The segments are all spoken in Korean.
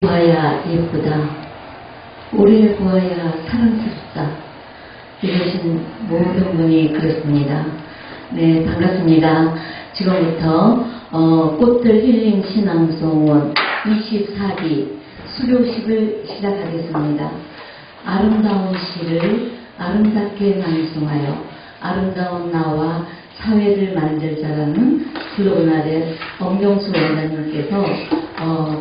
보아야 예쁘다. 오래 보아야 사랑스럽다. 이러신 모든 분이 그렇습니다. 네, 반갑습니다. 지금부터 꽃들 힐링 신앙송원 24기 수료식을 시작하겠습니다. 아름다운 시를 아름답게 낭송하여 아름다운 나와 사회를 만들자라는 슬로건 아래 엄경수 원장님께서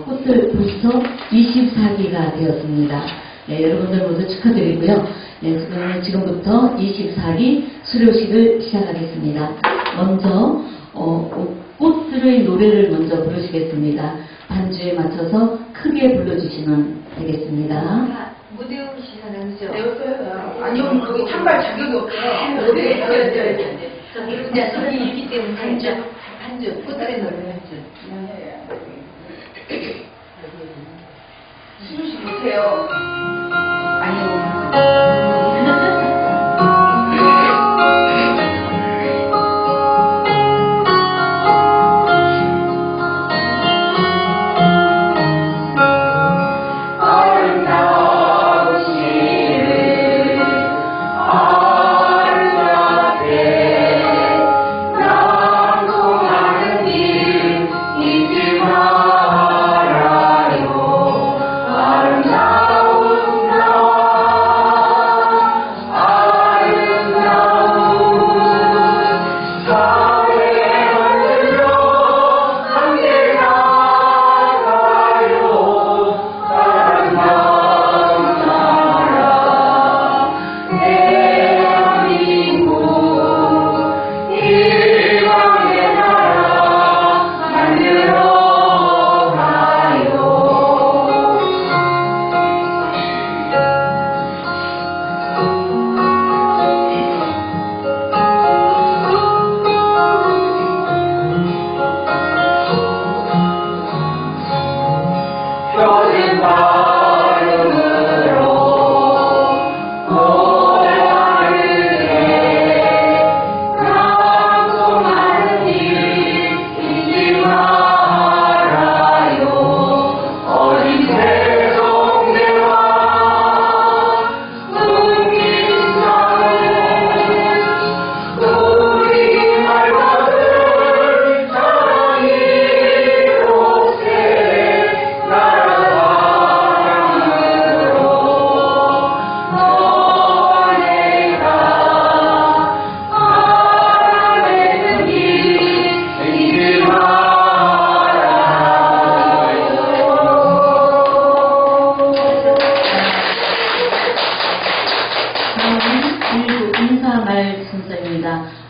꽃들 벌써 24기가 되었습니다. 네, 여러분들 모두 축하드리고요. 네, 지금부터 24기 수료식을 시작하겠습니다. 먼저 꽃들의 노래를 먼저 부르시겠습니다. 반주에 맞춰서 크게 불러주시면 되겠습니다. 무대 시간은요? 배웠어요? 아니요, 거기 참갈 자격이 없어요. 네. 이제 손이 있기 때문에 반주, 꽃들의 노래 반주. 수루식 못해요. 아니요.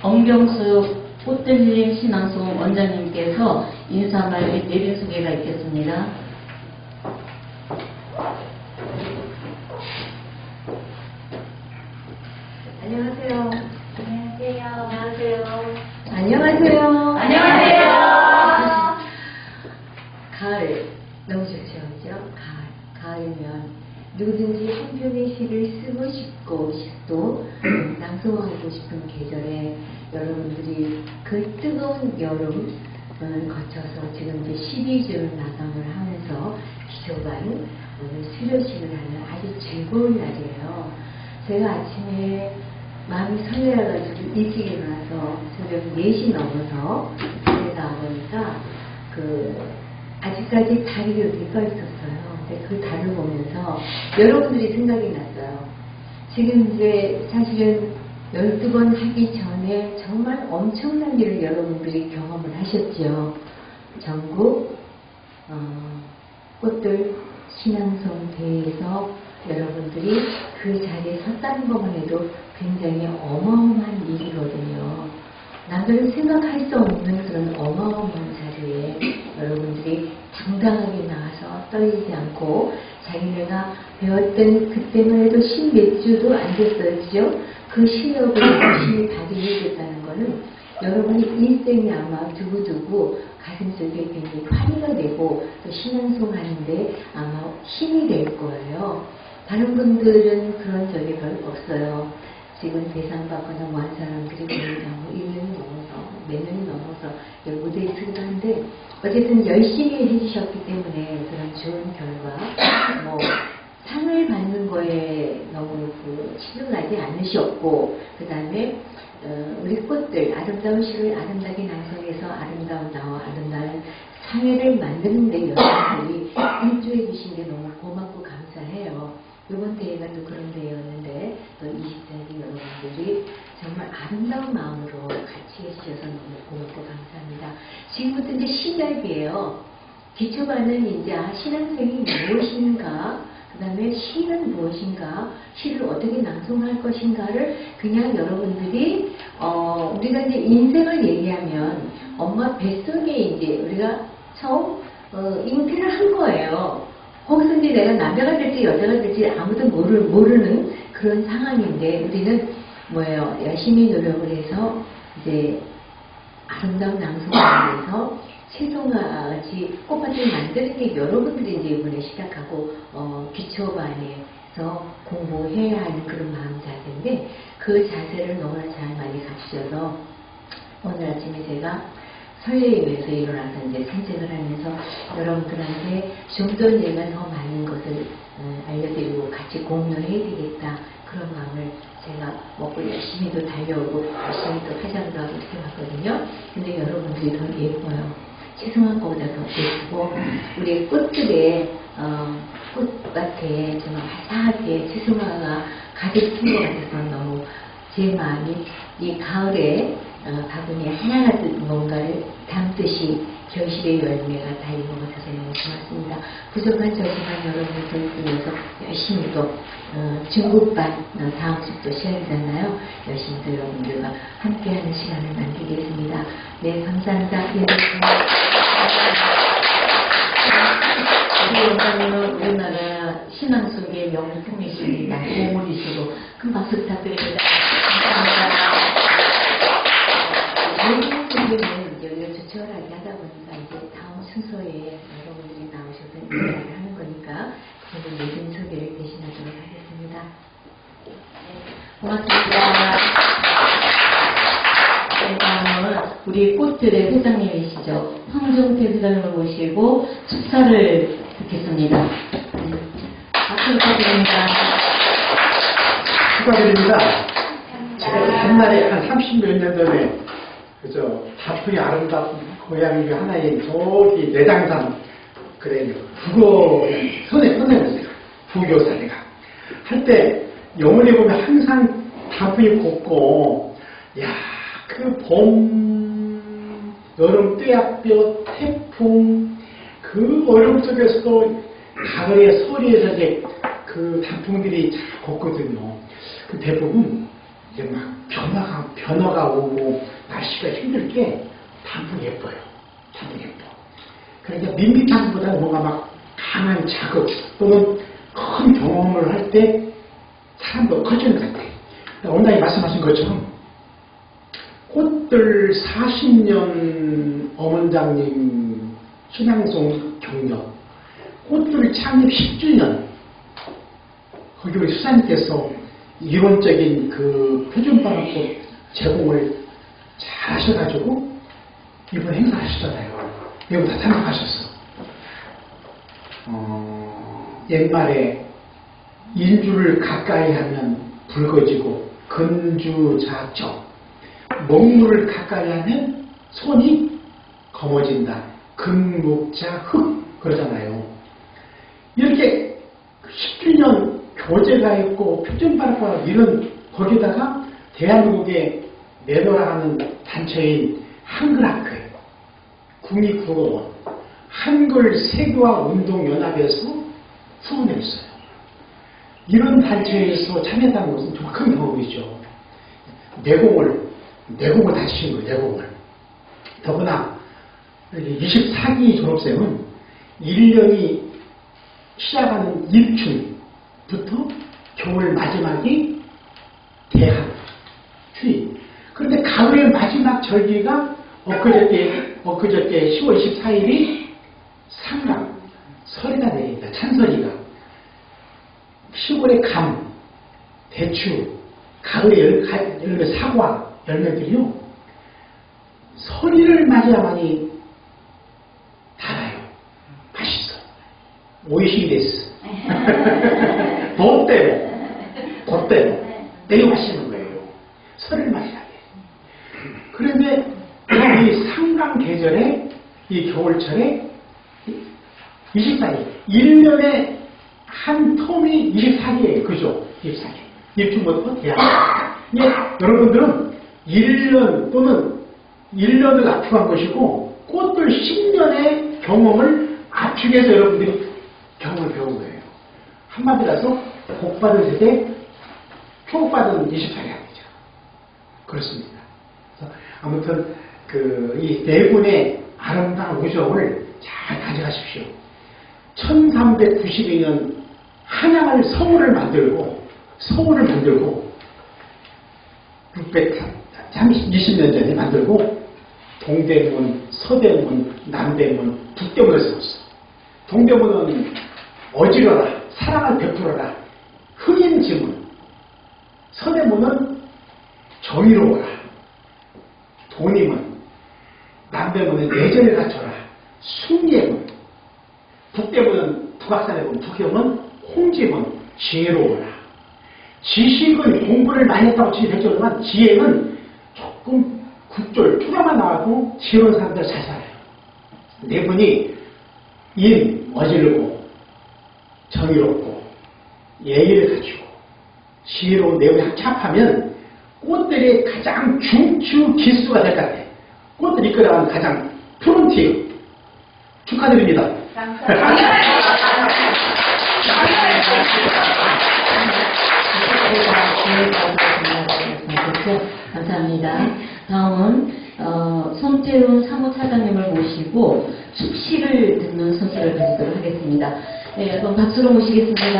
엄경수 꽃들 힐링 신앙송 원장님께서 인사말 및 내린 소개가 있겠습니다. 안녕하세요. 안녕하세요. 안녕하세요. 안녕하세요. 안녕하세요. 가을 너무 좋죠, 그죠? 가을이면 누구든지 한 편의 시를 쓰고 싶고 또 낭송하고 싶은 계절에 여러분들이 그 뜨거운 여름을 거쳐서 지금 이제 12주 나방을 하면서 기초반 오늘 수료식을 하는 아주 즐거운 날이에요. 제가 아침에 마음이 설레어가지고 일찍 일어나서 새벽 4시 넘어서 집에 나와보니까 아직까지 달이 여기 떠 있었어요. 근데 그 달을 보면서 여러분들이 생각이 났어요. 지금 이제 사실은 12번 하기 전에 정말 엄청난 일을 여러분들이 경험을 하셨죠. 전국 꽃들 신앙송 대회에서 여러분들이 그 자리에 섰다는 것만 해도 굉장히 어마어마한 일이거든요. 남들은 생각할 수 없는 그런 어마어마한 자리에 여러분들이 당당하게 나와서 떨리지 않고 자기네가 배웠던 그때만 해도 10몇 주도 안 됐어요. 그죠? 그 실력을 열심히 발휘해줬다는 거는 여러분이 인생에 아마 두고두고 가슴속에 굉장히 화리가 되고 또 신앙송 하는데 아마 힘이 될 거예요. 다른 분들은 그런 적이 별로 없어요. 지금 대상 받거나 뭐 한 사람들이 거의 뭐 1년이 넘어서 몇 년이 넘어서 여기 무대에 서기도 한데 어쨌든 열심히 해주셨기 때문에 그런 좋은 결과 뭐 상을 받는 거에 너무 치중하지 않으셨고 그 다음에 우리 꽃들 아름다운 시를 아름답게 낭송해서 아름다운 나와 아름다운 사회를 만드는데 여러분들이 일조해 주신 게 너무 고맙고 감사해요. 이번 대회가 또 그런 대회였는데 또 20세기 여러분들이 정말 아름다운 마음으로 같이 해주셔서 너무 고맙고 감사합니다. 지금부터 이제 시작이에요. 기초반은 이제 신앙생이 무엇인가, 그 다음에 시는 무엇인가, 시를 어떻게 낭송할 것인가를 그냥 여러분들이 우리가 이제 인생을 얘기하면 엄마 뱃속에 이제 우리가 처음 잉태를 한 거예요. 거기서 이제 내가 남자가 될지 여자가 될지 아무도 모르는 그런 상황인데 우리는 뭐예요? 열심히 노력을 해서 이제 아름다운 낭송을 위해서 채송아같이 꽃밭을 만드는 게 여러분들이 이제 이번에 시작하고 기초반에서 공부해야 하는 그런 마음 자세인데 그 자세를 너무나 잘 많이 갖추셔서 오늘 아침에 제가 설레임에서 일어나서 이제 산책을 하면서 여러분들한테 좀 더 내가 더 많은 것을 알려드리고 같이 공유해야 되겠다 그런 마음을 제가 먹고 열심히 또 달려오고 열심히 또 화장도 하고 이렇게 왔거든요. 근데 여러분들이 더 예뻐요. 죄송한 것보다 더 예쁘고 우리 꽃들의 꽃밭에 정말 화사하게 채송화가 가득 핀 것 같아서 너무 제 마음이 이 가을에 바구니에 하나같이 뭔가를 담듯이 결실의 열매가 달린 것 같아서 너무 고맙습니다. 부족한 저지만 여러분들 위해서 열심히 또 중국반 다음 주도 시작이잖아요. 열심히 또 여러분들과 함께하는 시간을 만들겠습니다. 네, 감사합니다. 우리 원장님은 우리나라 신앙 속의 명품이십니다. 보물이시고 큰 박수 부탁드립니다. 감사합니다. 모든 분들은 이제 우리가 조촐하게 하다 보니까 이제 다음 순서에 여러분들이 나오셔서 인사를 하는 거니까 그분들 모든 소개를 대신하도록 하겠습니다. 네, 고맙습니다. 다음은 우리 꽃들의 회장님이시죠. 황종태 회장님을 모시고 축사를 듣겠습니다. 박수 부탁드립니다. 축하드립니다. 제가 옛날에 한 30몇 년 전에 그저 다풍이 아름다운 고향이 하나인 저기 내장산 그래요. 그거 선생님이세요. 부교사 내가 할 때 영원히 보면 항상 다풍이 곱고 야 그 봄, 여름 떼약볕, 태풍 그 어려움 속에서도 가을의 서리에서 이제 그 단풍들이 잘 걷거든요. 그 대부분 이제 막 변화가 오고 날씨가 힘들 때 단풍 예뻐요. 단풍 예뻐. 그러니까 밋밋한 것보다는 뭔가 막 강한 자극 또는 큰 경험을 할 때 사람도 커지는 것 같아요. 원장님 말씀하신 것처럼 꽃들 40년 어문장님 신앙송 경력 꽃들 창립 10주년 거기 우리 수사님께서 이론적인 그 표준방울꽃 제공을 잘 하셔가지고 이번 행사 하시잖아요. 여러분 다 참석하셨어. 옛말에 인주를 가까이 하면 붉어지고 근주자적 먹물을 가까이 하면 손이 검어진다. 금목자 흑 그러잖아요. 이렇게 10주년 교제가 있고 표준발과 이런 거기다가 대한민국의 매너라 하는 단체인 한글학회, 국립국어원, 한글 세계화 운동연합에서 후원했어요. 이런 단체에서 참여했다는 것은 정말 큰 경험이죠. 내공을 다지신 거예요. 내공을. 더구나 24기 졸업생은 1년이 시작하는 일춘부터 겨울 마지막이 대한, 휴일. 그런데 가을의 마지막 절기가 엊그저께 10월 24일이 상감, 설이가 내립니다. 찬설이가. 시골의 감, 대추, 가을에 열매 사과 열매들이요 서리를 맞이야만이 달아요. 맛있어. 오이시 데스. 덧대로 되게 맛있는 거예요. 서리를 맞이하게. 그런데 이 상강 계절에 이 겨울철에 24일 1년에 한 텀이 24일이에요. 그죠? 24일. 입춘부터 대학. 여러분들은 1년 또는 1년을 압축한 것이고 꽃들 10년의 경험을 압축해서 여러분들이 경험을 배운 거예요. 한마디로 복받은 세대, 축복받은 24일이죠. 그렇습니다. 그래서 아무튼 이 네 분의 아름다운 우정을 잘 가져가십시오. 1392년 한양을 서울을 만들고 620년 전에 만들고 동대문, 서대문, 남대문, 북대문을 세웠어. 동대문은 어지러라, 사랑을 베풀어라, 흥인 지문. 서대문은 정의로워라, 돈이문. 남대문은 내전을 갖춰라, 숭례문. 북대문은 북악산의 북대문은 홍지문, 지혜로워라. 지식은 공부를 많이 했다고 지식했지만 지혜는 조금 굿졸, 투자만 나와도 지혜로운 사람들 잘 살아요. 네 분이 어지르고 정의롭고 예의를 갖추고 지혜로운 네 분이 합합하면 꽃들이 가장 중추 기수가 될 것 같아요. 꽃들 이끌어가는 가장 프론티어. 축하드립니다. 감사합니다. 다음은 손태훈 사무차장님을 모시고 축시를 듣는 선수를 가지도록 하겠습니다. 네, 여러분 박수로 모시겠습니다.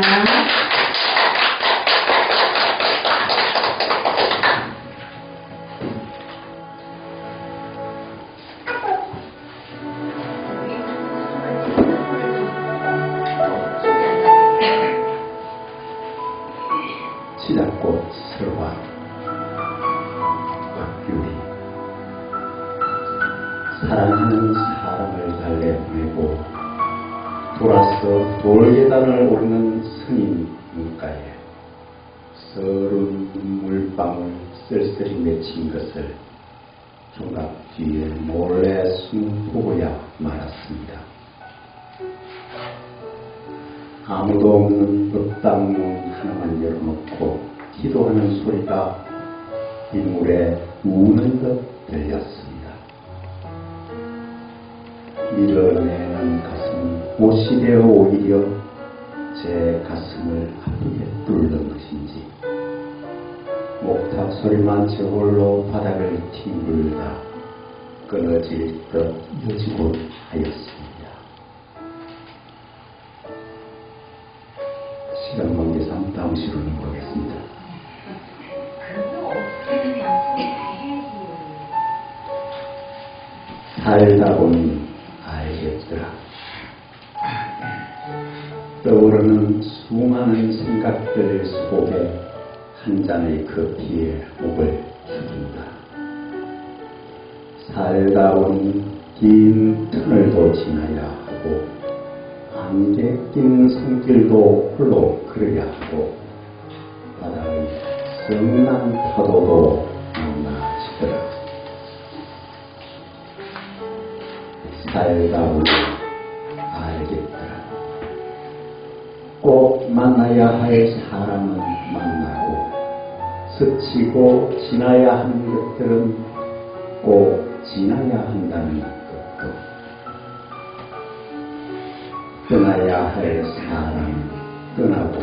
치닫꽃 설화 곽규리 사랑하는 사람을 달래보내고 돌아서 돌계단을 오르는 스님 문가에 서른 물방울 쓸쓸히 맺힌 것을 종각 뒤에 몰래 숨보고야 말았습니다. 아무도 없는 흙당문 하나만 열어놓고 기도하는 소리가 빗물에 우는 듯 들렸습니다. 밀어내는 가슴 못이 되어 오히려 제 가슴을 아프게 뚫는 것인지 목탁 소리만 저 홀로 바닥을 뒹굴다 끊어질 듯 이어지고 하였습니다. 시간 관계상 다음 시로 넘어가겠습니다. 살다 보니 알겠더라. 떠오르는 수많은 생각들 속에 한 잔의 커피에 목을 죽인다. 살다 보니 긴 터널도 지나야 하고 안개 낀 손길도 홀로 걸어야 하고 바다의 성난 파도도 만나시더라. 살다 보니 알겠더라. 꼭 만나야 할 사람은 만나고 스치고 지나야 하는 것들은 꼭 지나야 한다는 것도 떠나야 할 사람은 떠나고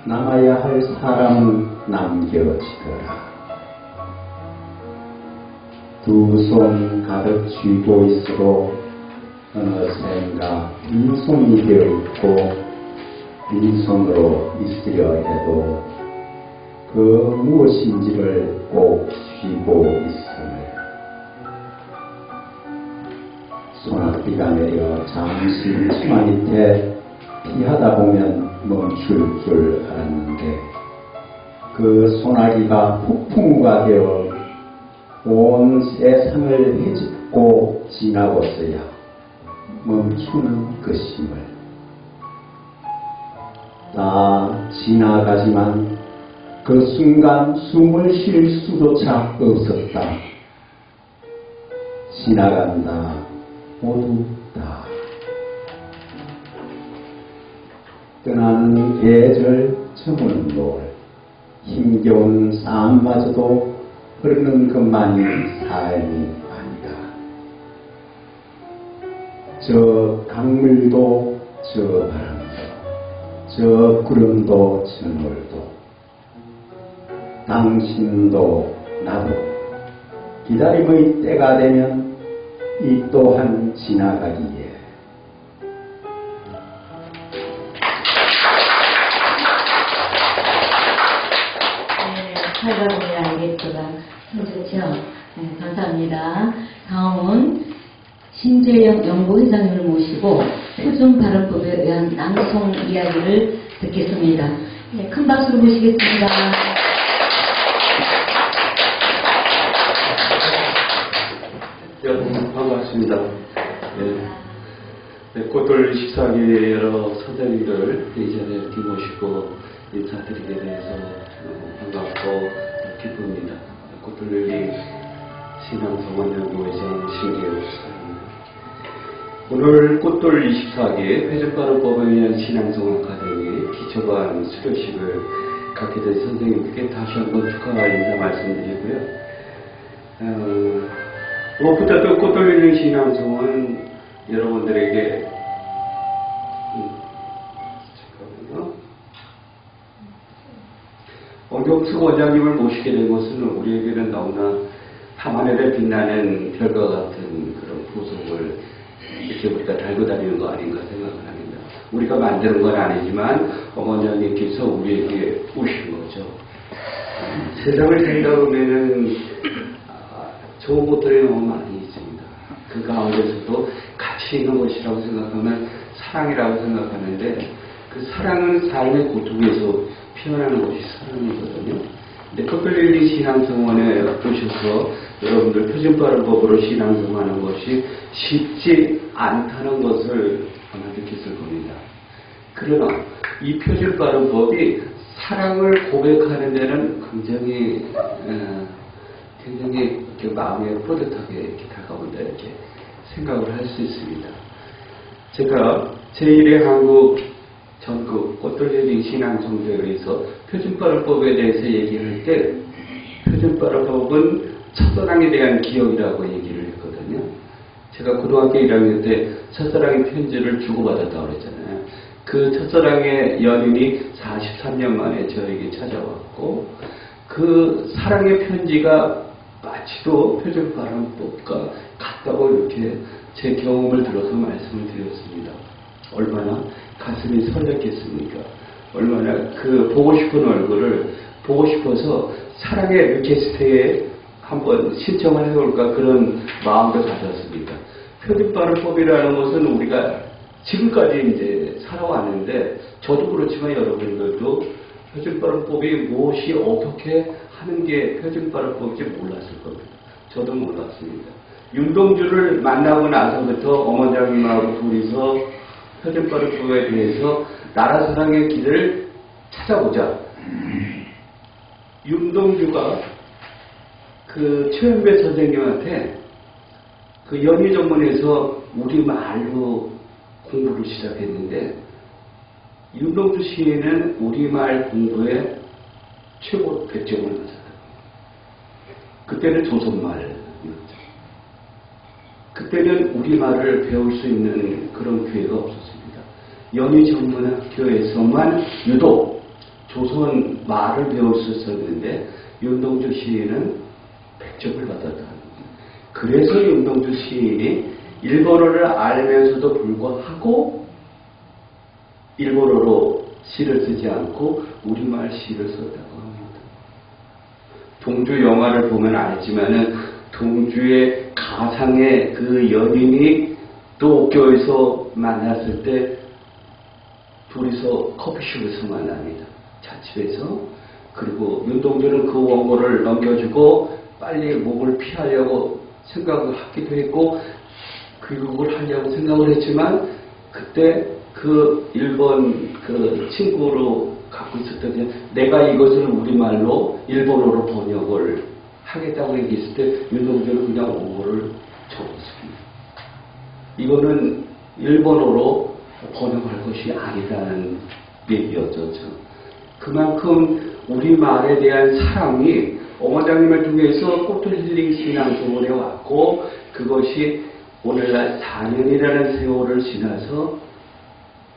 남아야 할 사람은 남겨지더라. 두 손 가득 쥐고 있어도 어느샌가 빈손이 되어 있고 빈손으로 있으려 해도 그 무엇인지를 꼭 쥐고 있음을 소낙비가 내려 잠시 치마 밑에 피하다 보면 멈출 줄 알았는데 그 소나기가 폭풍우가 되어 온 세상을 헤집고 지나고서야 멈추는 것임을. 다 지나가지만 그 순간 숨을 쉴 수조차 없었다. 지나간다 모두 다. 떠나는 계절 저무는 노을, 힘겨운 싸움마저도 흐르는 것만이 삶이 아니다. 저 강물도 저 바람도 저 구름도 저 노을도 당신도 나도 기다림의 때가 되면 이 또한 지나가기에. 살가분이 알겠구나. 좋죠? 네, 감사합니다. 다음은 신재영 연구회장님을 모시고 표준 발음법에 의한 낭송 이야기를 듣겠습니다. 네, 큰 박수로 모시겠습니다. 여러분 반갑습니다. 꽃돌 식사기의 여러 선생님들 이 자리에 이렇게 모시고 인사드리게 돼서 반갑고 기쁩니다. 꽃돌리 신앙성원연구회장 신기호 수사입니다. 오늘 꽃돌 24기 회전발음법에 의한 신앙성원 아카데미 기초반 수료식을 갖게 된 선생님들께 다시 한번 축하 인사 말씀드리고요. 무엇보다도 꽃돌리는 신앙성은 여러분들에게 잠깐만요. 엄경숙 원장님을 모시게 된 것은 우리에게는 너무나 밤하늘에 빛나는 별과 같은 그런 보석을 이렇게 우리가 달고 다니는 거 아닌가 생각을 합니다. 우리가 만드는 건 아니지만 어머니께서 우리에게 오신 거죠. 세상을 생각하면은 좋은 것들이 너무 많이 있습니다. 그 가운데서도 가치 있는 것이라고 생각하면 사랑이라고 생각하는데 그 사랑은 삶의 고통에서 피어나는 것이 사랑이거든요. 근데 꽃돌리 신앙성원에 오셔서 여러분들 표준발음법으로 신앙성원하는 것이 쉽지 않다는 것을 아마 느꼈을 겁니다. 그러나 이 표준발음법이 사랑을 고백하는 데는 굉장히 이렇게 마음에 뿌듯하게 이렇게 다가온다 이렇게 생각을 할 수 있습니다. 제가 제1회 한국 전국 꽃돌리 신앙성대회에서 표준발음법에 대해서 얘기할 때 표준발음법은 첫사랑에 대한 기억이라고 얘기를 했거든요. 제가 고등학교 1학년 때 첫사랑의 편지를 주고받았다고 그랬잖아요. 그 첫사랑의 연인이 43년 만에 저에게 찾아왔고 그 사랑의 편지가 마치도 표준발음법과 같다고 이렇게 제 경험을 들어서 말씀을 드렸습니다. 얼마나 가슴이 설렜겠습니까? 얼마나 그 보고 싶은 얼굴을 보고 싶어서 사랑의 리퀘스트에 한번 신청을 해볼까 그런 마음도 가졌습니다. 표준발음법이라는 것은 우리가 지금까지 이제 살아왔는데 저도 그렇지만 여러분들도 표준발음법이 무엇이 어떻게 하는 게 표준발음법인지 몰랐을 겁니다. 저도 몰랐습니다. 윤동주를 만나고 나서부터 어머장님하고 둘이서 표준발음법에 대해서 나라사랑의 길을 찾아보자. 윤동주가 그 최현배 선생님한테 그 연희전문에서 우리말로 공부를 시작했는데 윤동주 시인은 우리말 공부에 최고 100점을 맞았다. 그때는 조선말이었죠. 그때는 우리말을 배울 수 있는 그런 기회가 없었습니다. 연희전문학교에서만 유독 조선말을 배울 수 있었는데 윤동주 시인은 100점을 받았다. 그래서 윤동주 시인이 일본어를 알면서도 불구하고 일본어로 시를 쓰지 않고 우리말 시를 썼다고 합니다. 동주 영화를 보면 알지만은 동주의 가상의 그 연인이 도쿄에서 만났을 때 둘이서 커피숍에서 만납니다. 찻집에서. 그리고 윤동주는 그 원고를 넘겨주고 빨리 목을 피하려고 생각을 하기도 했고 귀국을 하려고 생각을 했지만 그때 그 일본 그 친구로 갖고 있었던 게 내가 이것을 우리말로 일본어로 번역을 하겠다고 얘기했을 때 윤동주는 그냥 원고를 적었습니다. 이거는 일본어로 번역할 것이 아니라는 얘기였죠. 그만큼 우리말에 대한 사랑이 어머장님을 통해서 꽃을 힐링 신앙송원에 왔고 그것이 오늘날 4년이라는 세월을 지나서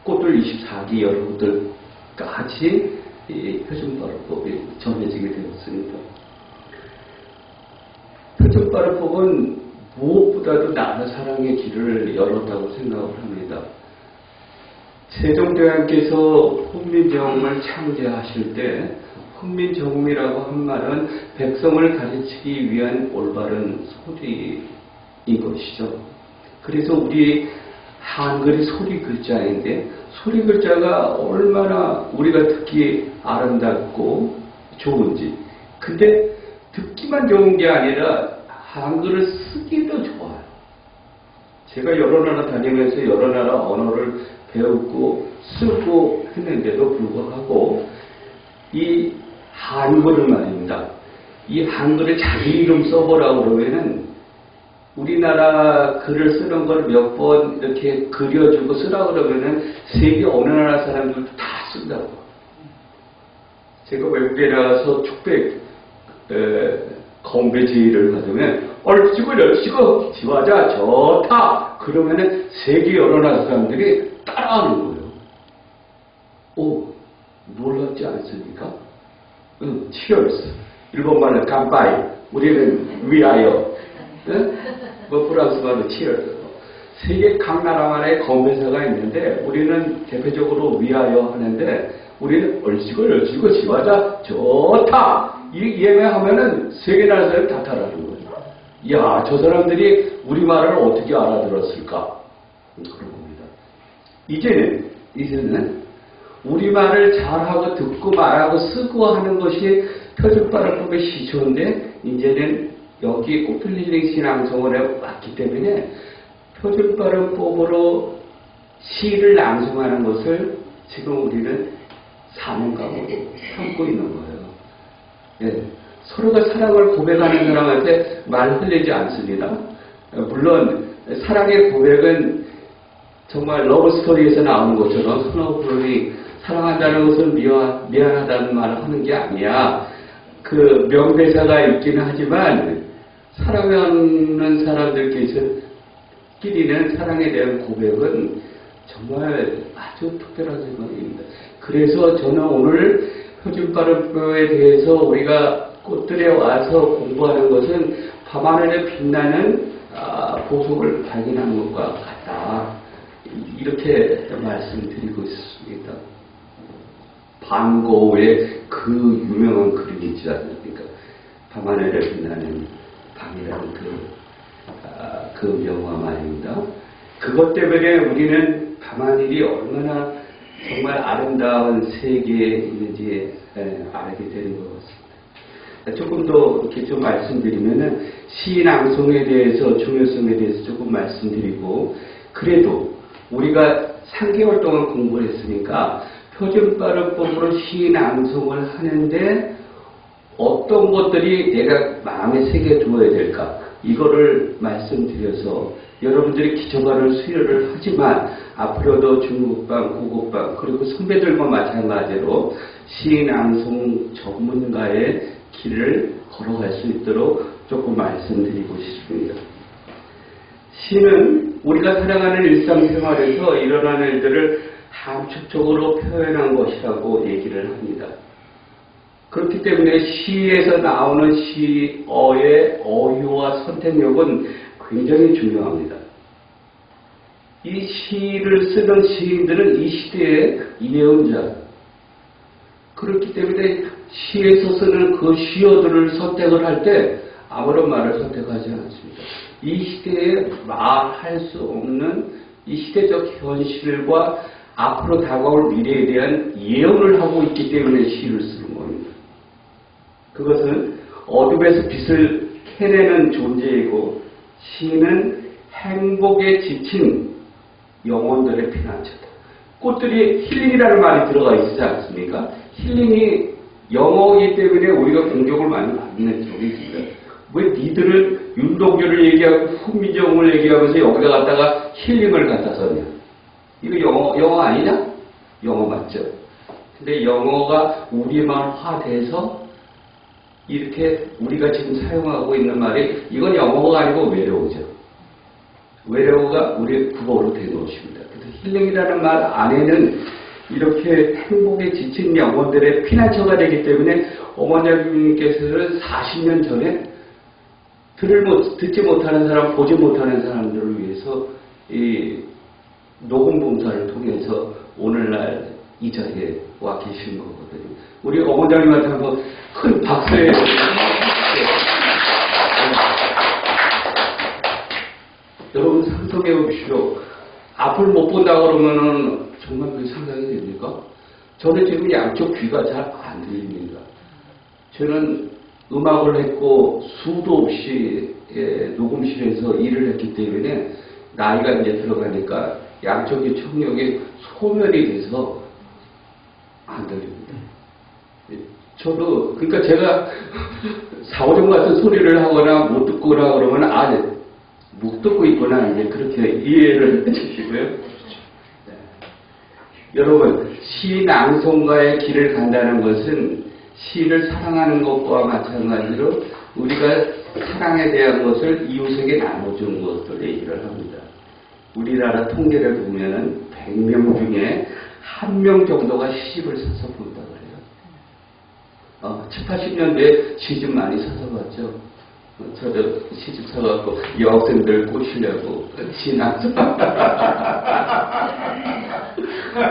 꽃들 24기 여러분들까지 표준발효법이 전해지게 되었습니다. 표준발효법은 무엇보다도 나라 사랑의 길을 열었다고 생각을 합니다. 세종대왕께서 훈민정음을 창제하실 때 훈민정음이라고 한 말은 백성을 가르치기 위한 올바른 소리인 것이죠. 그래서 우리 한글이 소리 글자인데 소리 글자가 얼마나 우리가 듣기 아름답고 좋은지. 근데 듣기만 좋은 게 아니라 한글을 쓰기도 좋아요. 제가 여러 나라 다니면서 여러 나라 언어를 배우고 쓰고 했는데도 불구하고 이 한글을 말입니다. 이 한글을 자기 이름 써보라고 그러면은 우리나라 글을 쓰는 걸 몇 번 이렇게 그려주고 쓰라고 그러면은 세계 어느 나라 사람들도 다 쓴다고. 제가 외국에 나가서 축배 건배 제의를 받으면 얼씨구 지화자 좋다 그러면은 세계 여러 나라 사람들이 따라하는 거예요. 오, 놀랍지 않습니까? cheers. 일본말은 깜빠이. 우리는 위하여. 뭐 프랑스말로 cheers. 세계 각 나라만의 건배사가 있는데 우리는 대표적으로 위하여 하는데 우리는 얼씨구 지화자 좋다. 이 예매하면은 세계 나라 사람이 다 따라하는 거예요. 야, 저 사람들이 우리말을 어떻게 알아들었을까? 그런 겁니다. 이제는 우리말을 잘하고 듣고 말하고 쓰고 하는 것이 표준발효법의 시초인데 이제는 여기 꽃을 힐링 신앙송원에 왔기 때문에 표준발효법으로 시를 낭송하는 것을 지금 우리는 사명감으로 삼고 있는 거예요. 예, 서로가 사랑을 고백하는 사람한테 말 흘리지 않습니다. 물론 사랑의 고백은 정말 러브스토리에서 나오는 것처럼 선호불이 사랑한다는 것은 미안하다는 말을 하는 게 아니야. 그 명대사가 있기는 하지만 사랑하는 사람들끼리는 사랑에 대한 고백은 정말 아주 특별한 생각입니다. 그래서 저는 오늘 표준발효법에 대해서 우리가 꽃들에 와서 공부하는 것은 밤하늘에 빛나는 보석을 발견하는 것과 같다. 이렇게 말씀드리고 있습니다. 반고의 그 유명한 그림이 있지 않습니까? 밤하늘에 빛나는 밤이라는 그 명화 말입니다. 그것 때문에 우리는 밤하늘이 얼마나 정말 아름다운 세계에 있는지 알게 되는 것 같습니다. 조금 더 이렇게 좀 말씀드리면은 시낭송에 대해서 중요성에 대해서 조금 말씀드리고 그래도 우리가 3개월 동안 공부를 했으니까 표준발효법으로 시낭송을 하는데 어떤 것들이 내가 마음에 새겨두어야 될까 이거를 말씀드려서 여러분들이 기초반을 수료를 하지만 앞으로도 중국방, 고급방 그리고 선배들과 마찬가지로 시낭송 전문가의 길을 걸어갈 수 있도록 조금 말씀드리고 싶습니다. 시는 우리가 살아가는 일상생활에서 일어나는 일들을 함축적으로 표현한 것이라고 얘기를 합니다. 그렇기 때문에 시에서 나오는 시어의 어휘와 선택력은 굉장히 중요합니다. 이 시를 쓰는 시인들은 이 시대의 예언자. 그렇기 때문에 시에서 쓰는 그 시어들을 선택을 할 때 아무런 말을 선택하지 않습니다. 이 시대에 말할 수 없는 이 시대적 현실과 앞으로 다가올 미래에 대한 예언을 하고 있기 때문에 시를 쓰는 겁니다. 그것은 어둠에서 빛을 캐내는 존재이고 시인은 행복에 지친 영혼들의 피난처다. 꽃들이 힐링이라는 말이 들어가 있지 않습니까? 힐링이 영어이기 때문에 우리가 공격을 많이 받는 쪽이 있습니다. 왜 니들은 윤동주를 얘기하고 훈민정음을 얘기하면서 여기다 갖다가 힐링을 갖다 썼냐? 이거 영어 아니냐? 영어 맞죠? 근데 영어가 우리말화돼서 이렇게 우리가 지금 사용하고 있는 말이 이건 영어가 아니고 외래어죠. 외래어가 우리 국어로 된 것입니다. 그래서 힐링이라는 말 안에는 이렇게 행복에 지친 영혼들의 피난처가 되기 때문에 어머님께서는 40년 전에 듣지 못하는 사람, 보지 못하는 사람들을 위해서 이 녹음 봉사를 통해서 오늘날 이 자리에 와 계신 거거든요. 우리 어머님한테 한번 큰 박수에 여러분 상상해 보십시오. 앞을 못 본다 그러면은 정말 그게 상상이 됩니까? 저는 지금 양쪽 귀가 잘 안 들립니다. 저는 음악을 했고 수도 없이 녹음실에서 일을 했기 때문에 나이가 이제 들어가니까 양쪽의 청력이 소멸이 돼서 안 들립니다. 저도 그러니까 제가 사오정 같은 소리를 하거나 못 듣거나 그러면 못 듣고 있구나 이제 그렇게 이해를 해주시고요. 네. 여러분 시 낭송가의 길을 간다는 것은 시를 사랑하는 것과 마찬가지로 우리가 사랑에 대한 것을 이웃에게 나눠주는 것을 얘기를 합니다. 우리나라 통계를 보면은 100명 중에 1명 정도가 시집을 사서 본다 그래요. 7, 80년대에 시집 많이 사서 봤죠. 저도 시집 사갖고 여학생들 꼬시려고 신앙서.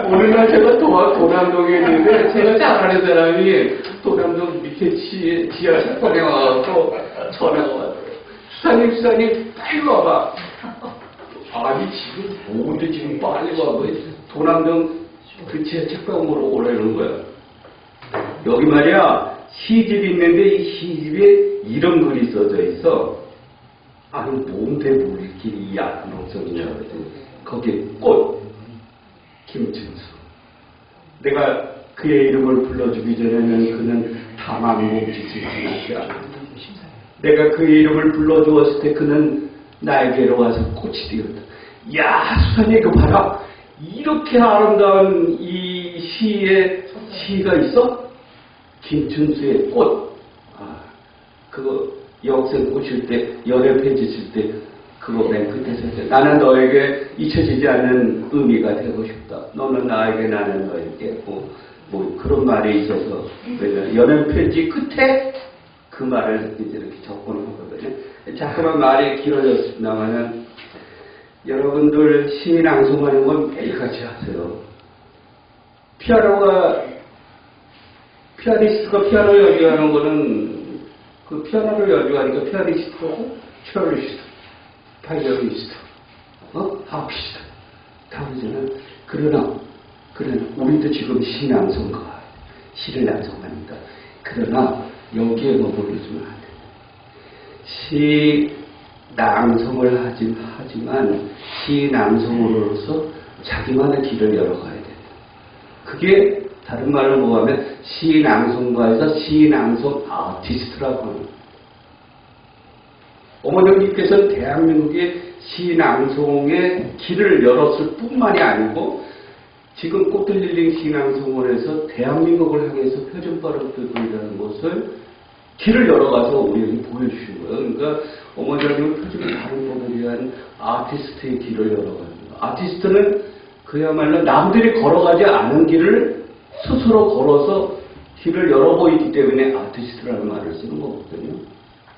오늘날 제가 도남동에 있는데 제가 잘 아는 사람이 도남동 밑에 지하 책방에 와갖고 전화가 왔어요. 수사님 빨리 와봐. 아니 지금 뭔데 지금 빨리 와봐. 도남동 그 지하 책방으로 오라는 거야. 여기 말이야 시집이 있는데 이 시집에 이런 글이 써져 있어. 아니 뭔데 물길이 야간옥성이냐 그랬더니 거기에 꽃 김춘수. 내가 그의 이름을 불러주기 전에는 그는 다만 몸짓을 지나지 않았다. 내가 그의 이름을 불러주었을 때 그는 나에게로 와서 꽃이 되었다. 야 수산이 그 봐라. 이렇게 아름다운 이 시에 시가 있어? 김춘수의 꽃. 그거 여학생 꼬실 때 열애 폐지 칠 때 그거 맨 끝에서 했죠. 나는 너에게 잊혀지지 않는 의미가 되고 싶다. 너는 나에게 나는 너에게 뭐 그런 말이 있어서 연애 폐지 끝에 그 말을 이제 이렇게 적고는 하거든요. 자꾸만 말이 길어졌습니다만은 여러분들 시 낭송하는 건 매일같이 하세요. 피아니스트가 피아노 연주하는 거는 그 피아노를 연주하니까 피아니스트하고 첼리스트, 바이올리니스트, 하피스트 다 그러잖아요. 그러나 우리도 지금 시 낭송가, 시를 낭송합니다. 그러나 여기에 머무르지는 안 돼요. 시 낭송을 하지만 시 낭송으로서 자기만의 길을 열어가야 돼요. 그게 다른 말로 뭐하면 시낭송가에서 시낭송 아티스트라고 합니다. 어머님께서는 대한민국의 시낭송의 길을 열었을 뿐만이 아니고 지금 꽃들릴링 시낭송을 해서 대한민국을 향해서 표준발음들이라는 것을 길을 열어가서 우리에게 보여주신 거예요. 그러니까 어머님은 표준발음법에 대한 아티스트의 길을 열어갑니다. 아티스트는 그야말로 남들이 걸어가지 않은 길을 스스로 걸어서 길을 열어보이기 때문에 아티스트라는 말을 쓰는 거거든요.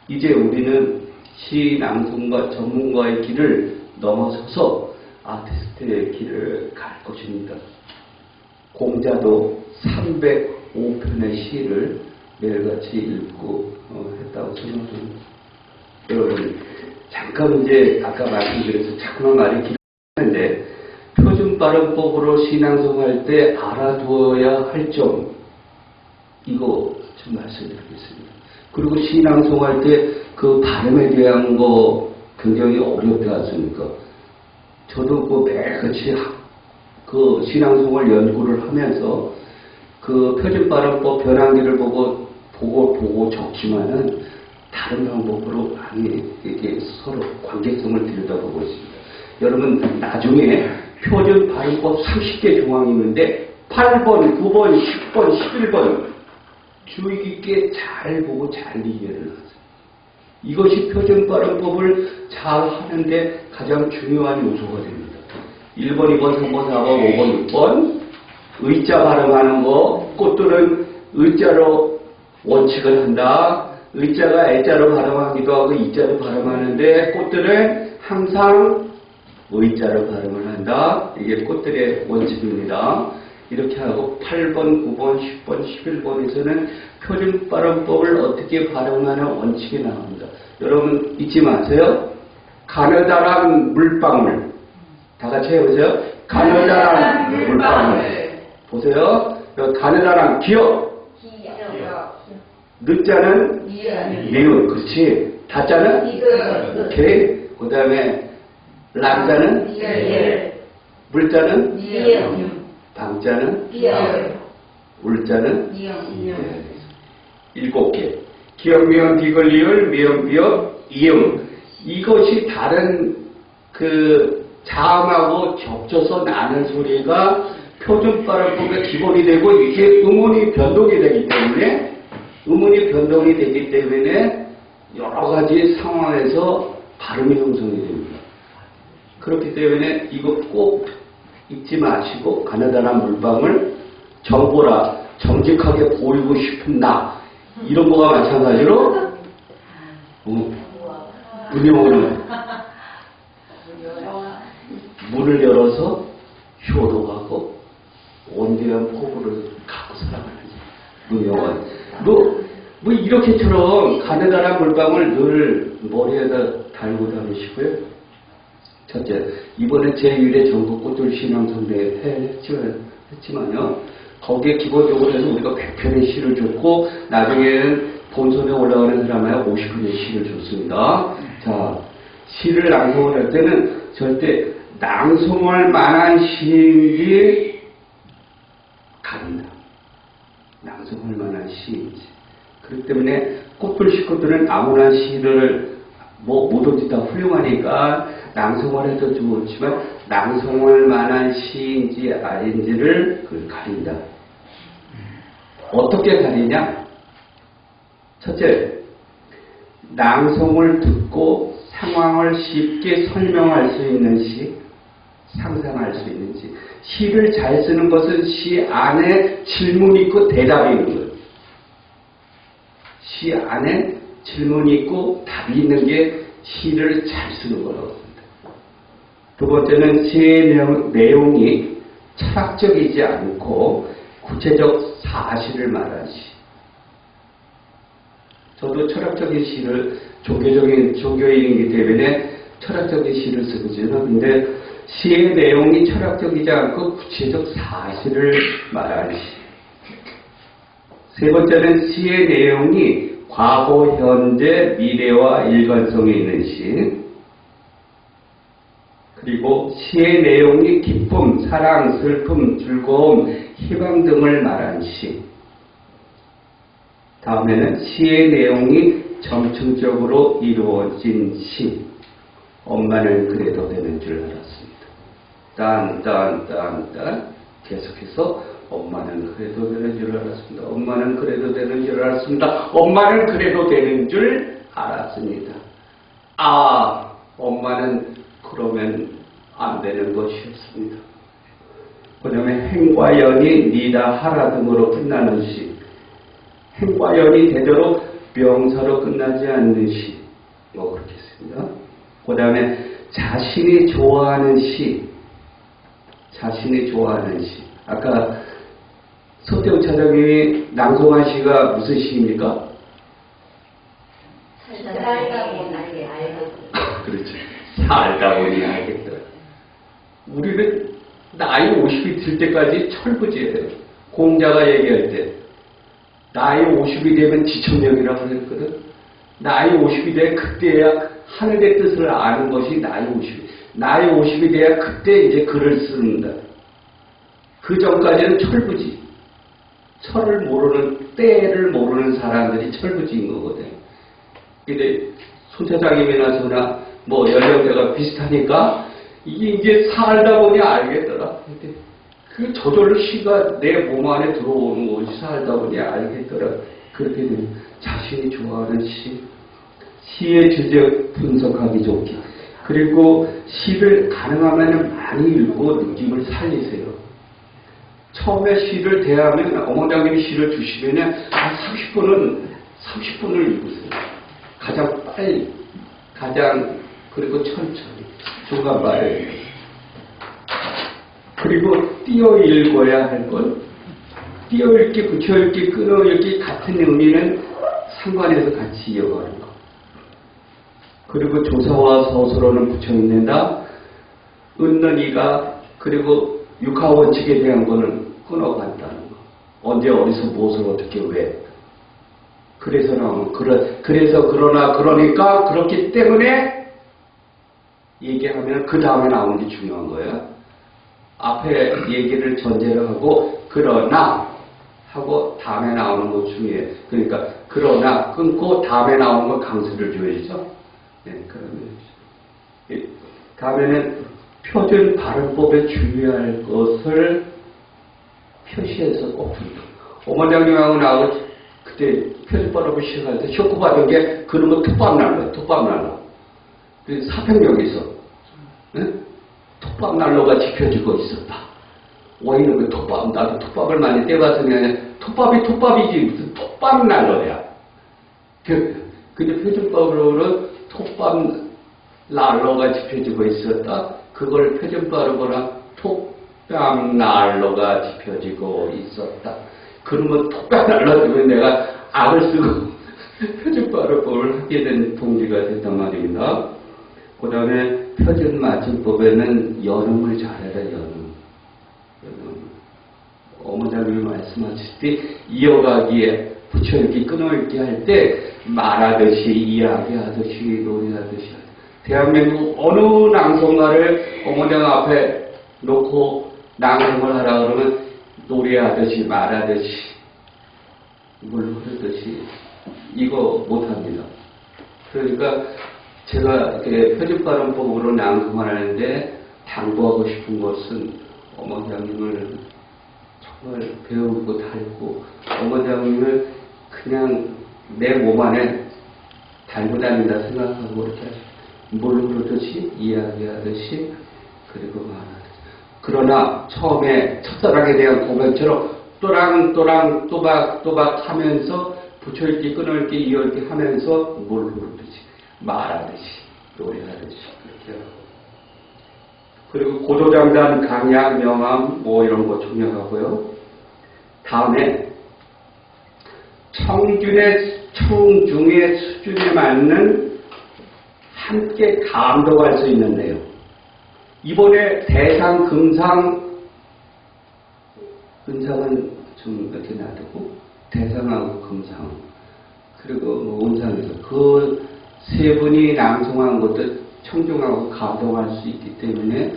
이제 우리는 시 낭송가 전문가의 길을 넘어서서 아티스트의 길을 갈 것입니다. 공자도 305편의 시를 매일같이 읽고 했다고 생각합니다. 여러분 잠깐 이제 아까 말씀드려서 자꾸만 말이 길었는데 표준발음법으로 시낭송할 때 알아두어야 할 점 이거 좀 말씀드리겠습니다. 그리고 신앙송할 때 그 발음에 대한 거 굉장히 어렵지 않습니까? 저도 그 매일같이 그 신앙송을 연구를 하면서 그 표준발음법 변환기를 보고 적지만은 다른 방법으로 많이 이렇게 서로 관계성을 들여다보고 있습니다. 여러분 나중에 표준발음법 30개 조항이 있는데 8번, 9번, 10번, 11번 주의 깊게 잘 보고 잘 이해를 하세요. 이것이 표준발음법을 잘 하는데 가장 중요한 요소가 됩니다. 1번, 2번, 3번, 4번, 5번, 6번 의자 발음하는 거, 꽃들은 의자로 원칙을 한다. 의자가 애자로 발음하기도 하고 이자로 발음하는데 꽃들은 항상 의자로 발음을 한다. 이게 꽃들의 원칙입니다. 이렇게 하고 8번, 9번, 10번, 11번에서는 표준발음법을 어떻게 발음하는 원칙이 나옵니다. 여러분 잊지 마세요. 가느다란 물방울. 다 같이 해보세요. 가느다란 물방울. 보세요. 가느다란 기억. 늦자는 미음. 그렇지. 다자는 오케이. 그 다음에 란자는 물자는 방자는 울자는 7개. 기역, 미음, 디귿, 리을, 미음, 비읍, 이음. 이것이 다른 그 자음하고 겹쳐서 나는 소리가 표준발음법의 기본이 되고 이게 음운이 변동이 되기 때문에 여러 가지 상황에서 발음이 형성이 됩니다. 그렇기 때문에 이거 꼭 잊지 마시고 가느다란 물방울 정보라 정직하게 보이고 싶은 나 이런 거가 마찬가지로 문을 열어서 효도하고 온대한 포부를 갖고 살아가는 문영원 뭐 이렇게처럼 가느다란 물방울 늘 머리에다 달고 다니시고요. 첫째, 이번에 제1회 전국 꽃들 신앙선대회 했지만요. 거기에 기본적으로 해서 우리가 100편의 시를 줬고 나중에는 본선에 올라가는 사람에 50편의 시를 줬습니다. 자, 시를 낭송을 할 때는 절대 낭송할 만한 시인지 가린다. 낭송할 만한 시인지. 그렇기 때문에 꽃들 식구들은 아무나 시를 뭐든지 다 훌륭하니까 낭송을 해도 좋지만 낭송할 만한 시인지 아닌지를 가린다. 어떻게 가리냐? 첫째, 낭송을 듣고 상황을 쉽게 설명할 수 있는 시, 상상할 수 있는 시. 시를 잘 쓰는 것은 시 안에 질문이 있고 대답이 있는 거예요. 시 안에 질문이 있고 답이 있는 게 시를 잘 쓰는 거라고 합니다. 두 번째는 시의 내용이 철학적이지 않고 구체적 사실을 말한 시. 저도 철학적인 시를 종교인이기 때문에 철학적인 시를 쓰거든요. 근데 시의 내용이 철학적이지 않고 구체적 사실을 말한 시. 세 번째는 시의 내용이 과거, 현재, 미래와 일관성이 있는 시. 그리고 시의 내용이 기쁨, 사랑, 슬픔, 즐거움, 희망 등을 말한 시. 다음에는 시의 내용이 점층적으로 이루어진 시. 엄마는 그래도 되는 줄 알았습니다. 딴 계속해서 엄마는 그래도 되는 줄 알았습니다. 엄마는 그래도 되는 줄 알았습니다. 엄마는 그래도 되는 줄 알았습니다. 아, 엄마는 그러면 안 되는 것이었습니다. 그 다음에 행과 연이 니다 하라 등으로 끝나는 시. 행과 연이 대대로 명사로 끝나지 않는 시. 그렇게 했습니다. 그 다음에 자신이 좋아하는 시. 자신이 좋아하는 시. 아까 서태웅 차장님이 낭송한 시가 무슨 시입니까? 살다 보니 알겠다. 그렇죠. 살다 보니 알겠다. 우리는 나이 50이 들 때까지 철부지예요. 공자가 얘기할 때 나이 50이 되면 지천력이라고 그랬거든. 나이 50이 돼 그때야 하늘의 뜻을 아는 것이 나이 50. 나이 50이 돼야 그때 이제 글을 쓰는다. 그 전까지는 철부지. 철을 모르는, 때를 모르는 사람들이 철부지인 거거든. 근데 손차장님이나 저나 뭐 연령대가 비슷하니까 이게 이제 살다 보니 알겠더라. 근데 그 저절로 시가 내 몸 안에 들어오는 것이 살다 보니 알겠더라. 그렇게 되면 자신이 좋아하는 시의 주제 분석하기 좋게. 그리고 시를 가능하면 많이 읽고 느낌을 살리세요. 처음에 시를 대하면 어머장님이 시를 주시면 한 30분을 읽으세요. 가장 빨리, 가장 그리고 천천히 중간말에. 그리고 띄어 읽어야 할 것. 띄어 읽기, 붙여 읽기, 끊어 읽기 같은 의미는 상관해서 같이 이어가는 것. 그리고 조사와 서술어는 붙여 읽는다. 읊는 이가 그리고 육하원칙에 대한 거는 끊어간다는 거. 언제 어디서 무엇을 어떻게 왜. 그래서 나오면 그래서 그러나 그러니까 그렇기 때문에 얘기하면 그 다음에 나오는 게 중요한 거예요. 앞에 얘기를 전제로 하고 그러나 하고 다음에 나오는 거 중요해. 그러니까 그러나 끊고 다음에 나오는 거 강수를 줘야죠. 네, 그러면 다음에는 표준 발음법에 주의할 것을 표시해서 꼭 어머장님하고 나하고 그때 표준 발음을 시작할 때 쇼크 받은 게 그놈은 톱밥 난로. 그래서 사평역에서 톱밥 난로가 지펴지고 있었다. 오히려 그 톱밥, 나도 톱밥을 많이 떼봤으니 톱밥이 톱밥이지 무슨 톱밥 난로야. 근데 표준법으로는 톱밥 난로가 지펴지고 있었다. 그걸 표준발음으로는 톱밥 난로가 지펴지고 있었다. 그러면 톱밥 난로 때문에 내가 악을 쓰고 표준발음법을 하게 된 동기가 됐단 말입니다. 그 다음에 표준 맞춤법에는 연음을 잘해라. 연음. 어머장님이 말씀하셨듯이 이어가기에 붙여읽기 끊어읽기 할 때 말하듯이 이야기하듯이 노래하듯이 대한민국 어느 낭송가를 어머장 앞에 놓고 낭송을 하라 그러면 노래하듯이 말하듯이 물 흐르듯이 이거 못합니다. 그러니까 제가 이렇게 표준발음법으로 낭송을 하는데 당부하고 싶은 것은 어머장님을 정말 배우고 달고 어머장님을 그냥 내 몸 안에 달고 다닌다 생각하고 이렇게 물 흐르듯이 이야기하듯이 그리고 말하듯이. 그러나 처음에 첫사랑에 대한 고백처럼 또랑또랑 또박또박 하면서 붙여읽기 끊어읽기 이어읽기 하면서 물 흐르듯이 말하듯이 노래하듯이 그렇게 하고. 그리고 고도장단 강약 명암 뭐 이런 거 중요하고요. 다음에 청중의 수준에 맞는 함께 감독할 수 있는 내용. 이번에 대상, 금상, 은상은 좀 이렇게 놔두고 대상하고 금상 그리고 뭐 은상에서 그 세 분이 낭송한 것도 청중하고 감동할 수 있기 때문에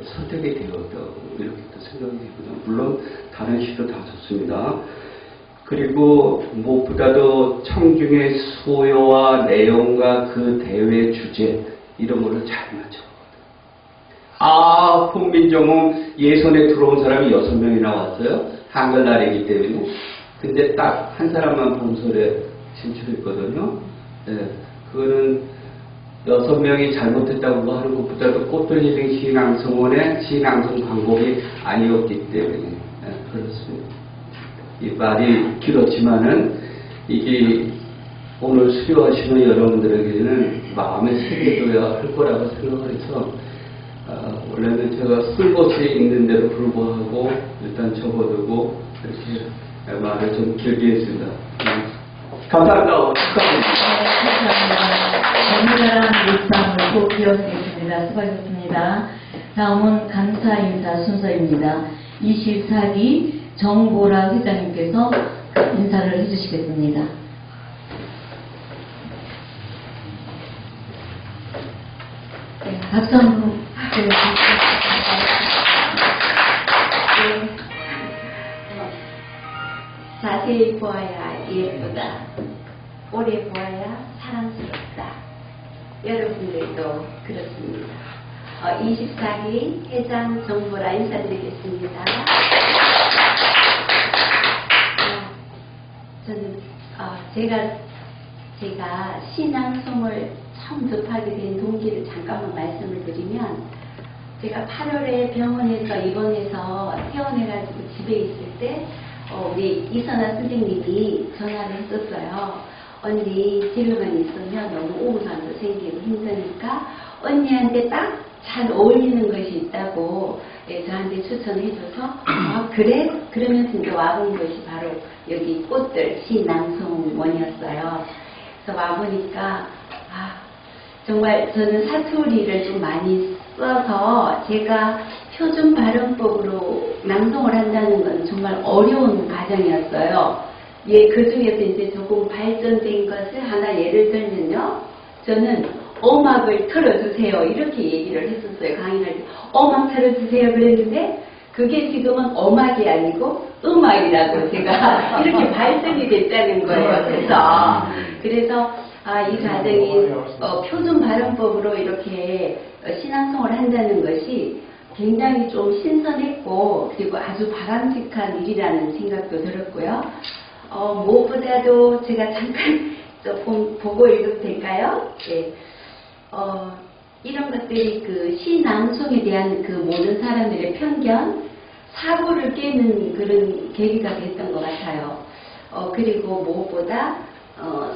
선택이 되었다 이렇게 또 생각이 되거든요. 물론 다른 시도 다 좋습니다. 그리고 무엇보다도 청중의 수요와 내용과 그 대회 주제 이런 거를 잘 맞춰. 풍민정음 예선에 들어온 사람이 6명이 나왔어요. 한글날이기 때문에. 근데 딱 한 사람만 본설에 진출했거든요. 네, 그거는 6명이 잘못했다고 하는 것보다도 꽃돌리는 시낭성원의 시낭성 광곡이 아니었기 때문에 그렇습니다. 이 말이 길었지만은 이게 오늘 수료하시는 여러분들에게는 마음에 새겨둬야 할 거라고 생각을 해서 원래는 제가 쓸 것이 있는 대로 불구하고 일단 접어두고 이렇게 말을 좀 길게 했습니다. 감사합니다. 감사합니다. 정밀한 일상을 꼭 기억했습니다. 수고하셨습니다. 다음은 감사 인사 순서입니다. 24기 정보라 회장님께서 인사를 해주시겠습니다. 네, 박수 한번. 네. 자세히 보아야 예쁘다. 오래 보아야 사랑스럽다. 여러분들도 그렇습니다. 24기 회장 정보라 인사드리겠습니다. 저는 제가 신앙송을 처음 접하게 된 동기를 잠깐만 말씀을 드리면, 제가 8월에 병원에서 입원해서 퇴원해가지고 집에 있을 때 우리 이선아 선생님이 전화를 했었어요. 언니 집에만 있으면 너무 우울감도 생기고 힘드니까 언니한테 딱 잘 어울리는 것이 있다고 저한테 추천해줘서 그래? 그러면서 이제 와본 것이 바로 여기 꽃들 시낭송원이었어요. 그래서 와보니까 정말 저는 사투리를 좀 많이 써서 제가 표준 발음법으로 낭송을 한다는 건 정말 어려운 과정이었어요. 그 중에서 이제 조금 발전된 것을 하나 예를 들면요. 저는 음악을 틀어주세요. 이렇게 얘기를 했었어요. 강의를 할 때. 음악 틀어주세요. 그랬는데 그게 지금은 음악이 아니고 음악이라고 제가 이렇게 발전이 됐다는 거예요. 그래서 이 과정이 표준 발음법으로 이렇게 신앙송을 한다는 것이 굉장히 좀 신선했고, 그리고 아주 바람직한 일이라는 생각도 들었고요. 무엇보다도 제가 잠깐 조금 보고 읽어도 될까요? 네. 이런 것들이 그 시낭송에 대한 그 모든 사람들의 편견, 사고를 깨는 그런 계기가 됐던 것 같아요. 그리고 무엇보다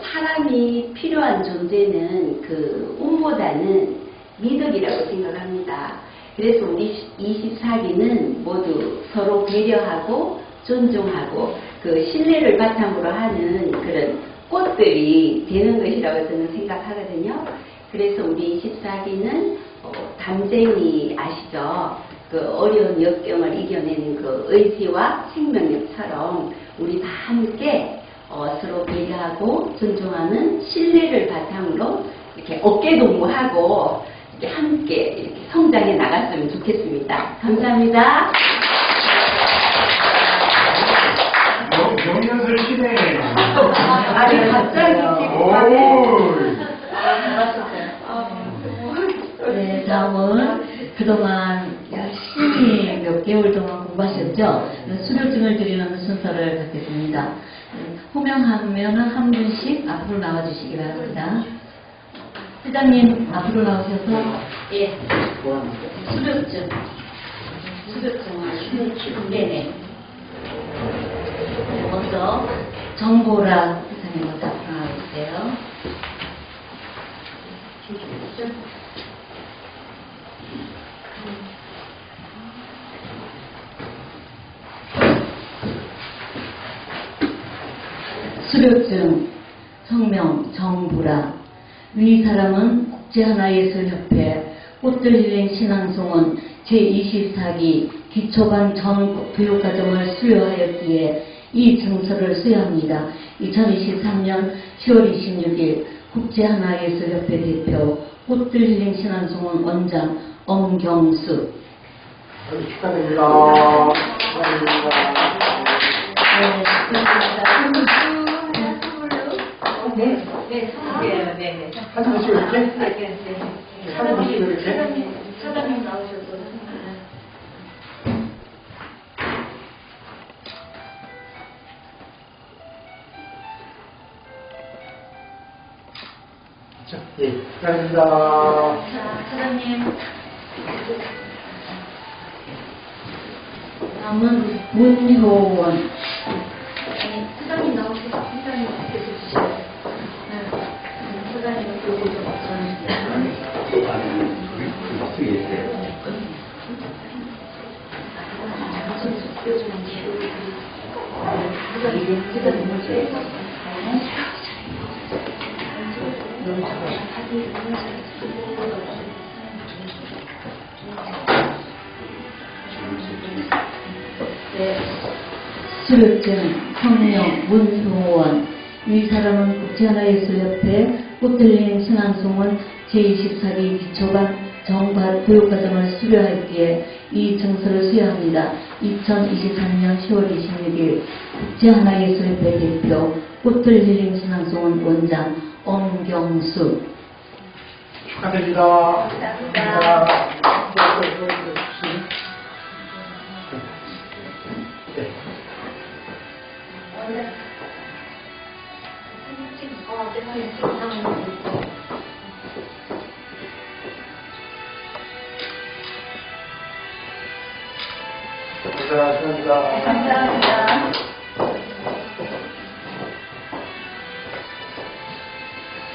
사람이 필요한 존재는 그 운보다는 미덕이라고 생각합니다. 그래서 우리 24기는 모두 서로 배려하고 존중하고 그 신뢰를 바탕으로 하는 그런 꽃들이 되는 것이라고 저는 생각하거든요. 그래서 우리 24기는 담쟁이 아시죠? 그 어려운 역경을 이겨내는 그 의지와 생명력처럼 우리 다 함께 서로 배려하고 존중하는 신뢰를 바탕으로 이렇게 어깨동무하고 이렇게 함께 이렇게 성장해 나갔으면 좋겠습니다. 감사합니다. 명년을 시네. 아니 갑자기 네, 다음은 그동안 열심히 몇 개월 동안 공부하셨죠? 수료증을 드리는 순서를 갖겠습니다. 호명하면 한 분씩 앞으로 나와주시기 바랍니다. 회장님 앞으로 나오셔서 수료증을 네네. 먼저 정보라 회장님부터 앞으로 나와주세요. 수료증 성명 정부라. 위 사람은 국제하나예술협회 꽃들 힐링 신앙송원 제24기 기초반 전국 교육과정을 수료하였기에 이 증서를 수여합니다. 2023년 10월 26일 국제하나예술협회 대표 꽃들 힐링 신앙송원 원장 엄경수. 축하드립니다. 축하드립니다. 네, 축하드립니다. 네. 사진 보시고 이렇게? 네. 사진 보시고 이렇게? 사장님 나오셔서. 자, 축하드립니다. 사장님. 다음은 문효원. 사장님 나오셔서 사장님 해주시죠. 사장님 요거 좀 수료증 성명 문효원. 이 사람은 국제하나예술협회 꽃들린 신앙송은 제24기 기초반 정과 교육과정을 수료하였기에 이 증서를 수여합니다. 2023년 10월 26일 국제하나예술협회 대표 꽃들린 신앙송은 원장 엄경수. 축하드립니다. 감사합니다. 감사합니다. 감사합니다.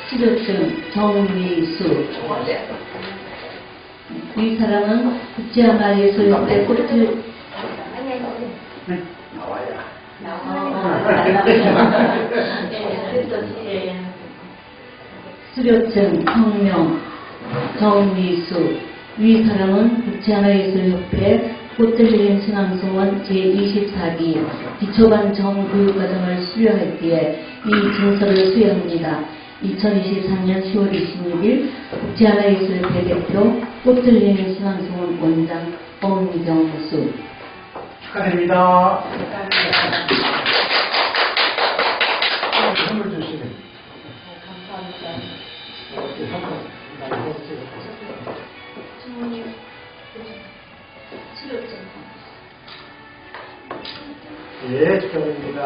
수료증 정미수. 이 사람은 국제하나예술협회 꽃들 수료증 성명 정미수. 위 사람은 국제하나예술협회 꽃들린 신앙송원 제24기 기초반 정교육과정을 수료했기에 이 증서를 수여합니다. 2023년 10월 26일 국제하나예술협회 대표 꽃들린 신앙송원 원장 엄경수. 축하드립니다. 선물 주시네. 주모님 치료증. 예, 축하드립니다.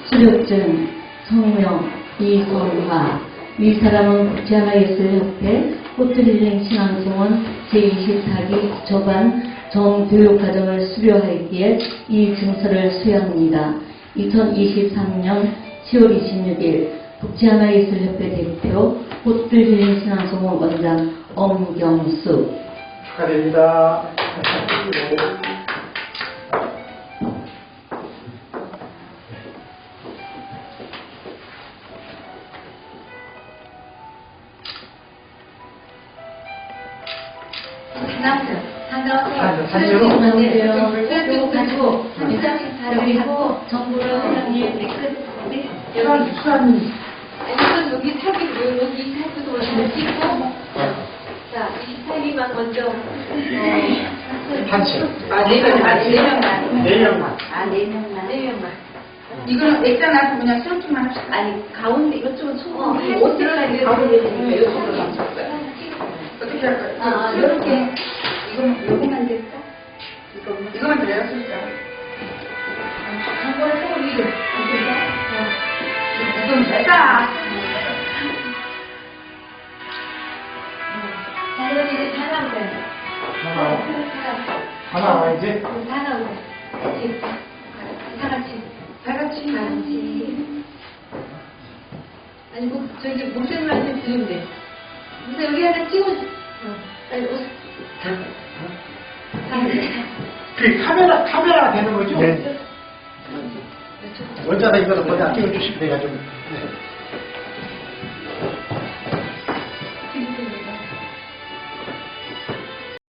수료증 성명 이선화. 이 사람은 국제하나예술협회 꽃들린 신앙송원 제24기 기초반 정교육과정을 수료하였기에 이 증서를 수여합니다. 2023년 10월 26일 국제하나예술협회 대표 꽃들린 신앙송원 원장 엄경수. 축하드립니다. 반가워요. 수료증 가지고 유장식 그리고 정보를 회장님 끝. 여기 수사님. 아니면 여기 사기 여기 사기도 먼저 찍고 자 24기만 먼저 단체. 네 명만. 4명만. 네 명만 이거는 액자 놔서 그냥 수료증만 합시다. 아니 가운데 이쪽은 총 옷 들어가야 가운데 되니까 이쪽으로 맞췄어요. 어떻게 할까요? 이렇게 이거만 될까? 이거만 드려요, 진짜. 정보를 또 위로 이건 됐다. 자 이거 다 나오세요. 하나 와야지. 다 나오세요. 다 같이 다 같이. 아니 뭐 저기 목소리만 들으면 돼. 근데 여기 하나 찍어. 아니 옷. 그 카메라 되는 거죠? 네. 원자다 이거는 먼저 찍어주시면 돼가지고. 네.